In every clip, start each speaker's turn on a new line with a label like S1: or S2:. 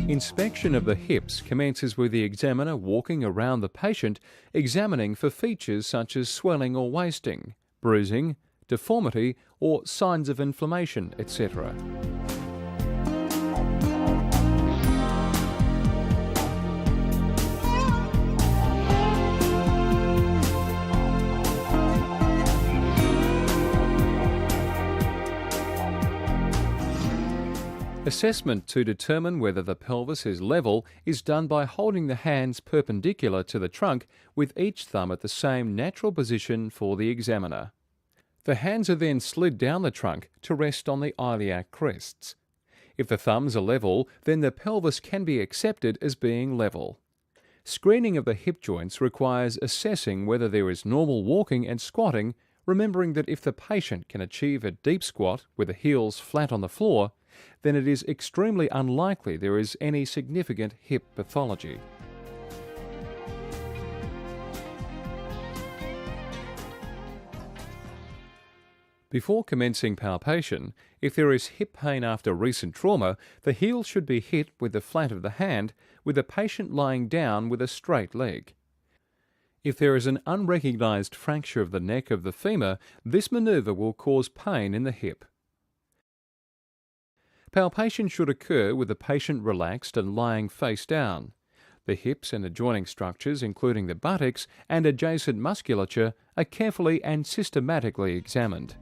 S1: Inspection of the hips commences with the examiner walking around the patient, examining for features such as swelling or wasting, bruising, deformity, or signs of inflammation, etc. Assessment to determine whether the pelvis is level is done by holding the hands perpendicular to the trunk with each thumb at the same natural position for the examiner. The hands are then slid down the trunk to rest on the iliac crests. If the thumbs are level, then the pelvis can be accepted as being level. Screening of the hip joints requires assessing whether there is normal walking and squatting, remembering that if the patient can achieve a deep squat with the heels flat on the floor, then it is extremely unlikely there is any significant hip pathology. Before commencing palpation, if there is hip pain after recent trauma, the heel should be hit with the flat of the hand, with the patient lying down with a straight leg. If there is an unrecognized fracture of the neck of the femur, this maneuver will cause pain in the hip. Palpation should occur with the patient relaxed and lying face down. The hips and adjoining structures, including the buttocks and adjacent musculature, are carefully and systematically examined.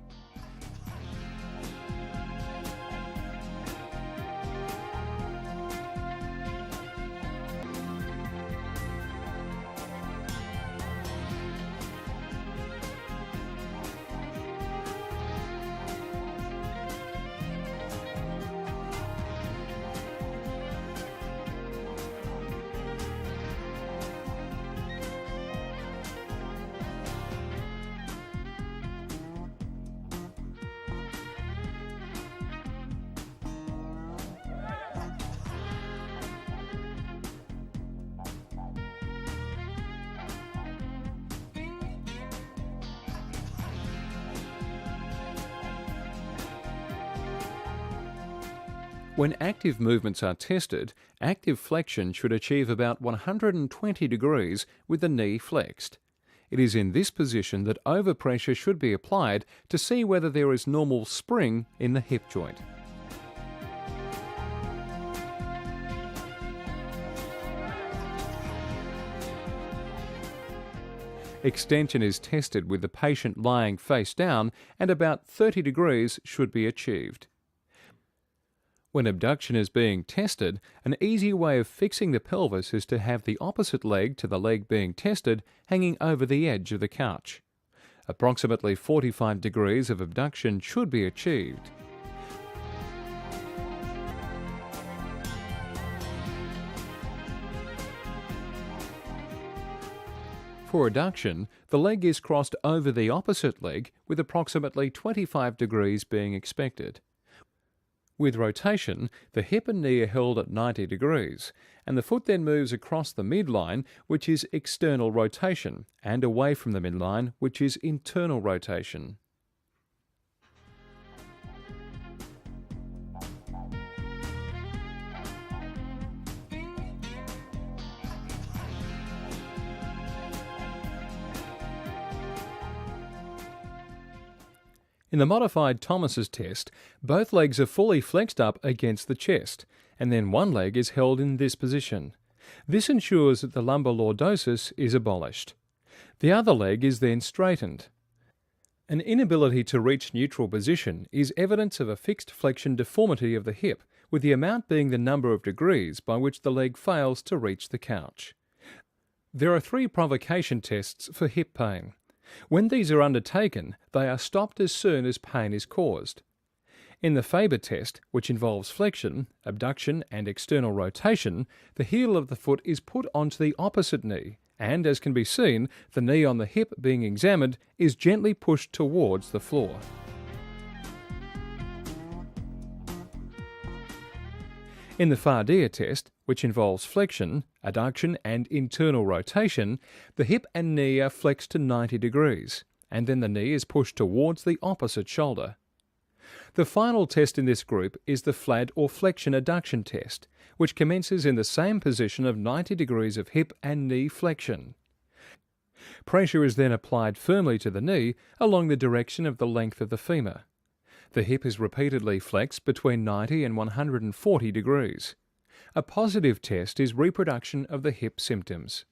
S1: When active movements are tested, active flexion should achieve about 120 degrees with the knee flexed. It is in this position that overpressure should be applied to see whether there is normal spring in the hip joint. Extension is tested with the patient lying face down, and about 30 degrees should be achieved. When abduction is being tested, an easy way of fixing the pelvis is to have the opposite leg to the leg being tested hanging over the edge of the couch. Approximately 45 degrees of abduction should be achieved. For adduction, the leg is crossed over the opposite leg with approximately 25 degrees being expected. With rotation, the hip and knee are held at 90 degrees, and the foot then moves across the midline, which is external rotation, and away from the midline, which is internal rotation. In the modified Thomas's test, both legs are fully flexed up against the chest, and then one leg is held in this position. This ensures that the lumbar lordosis is abolished. The other leg is then straightened. An inability to reach neutral position is evidence of a fixed flexion deformity of the hip, with the amount being the number of degrees by which the leg fails to reach the couch. There are 3 provocation tests for hip pain. When these are undertaken, they are stopped as soon as pain is caused. In the Faber test, which involves flexion, abduction and external rotation, the heel of the foot is put onto the opposite knee, and as can be seen, the knee on the hip being examined is gently pushed towards the floor. In the Fardia test, which involves flexion, adduction and internal rotation, the hip and knee are flexed to 90 degrees, and then the knee is pushed towards the opposite shoulder. The final test in this group is the flat or flexion adduction test, which commences in the same position of 90 degrees of hip and knee flexion. Pressure is then applied firmly to the knee along the direction of the length of the femur. The hip is repeatedly flexed between 90 and 140 degrees. A positive test is reproduction of the hip symptoms.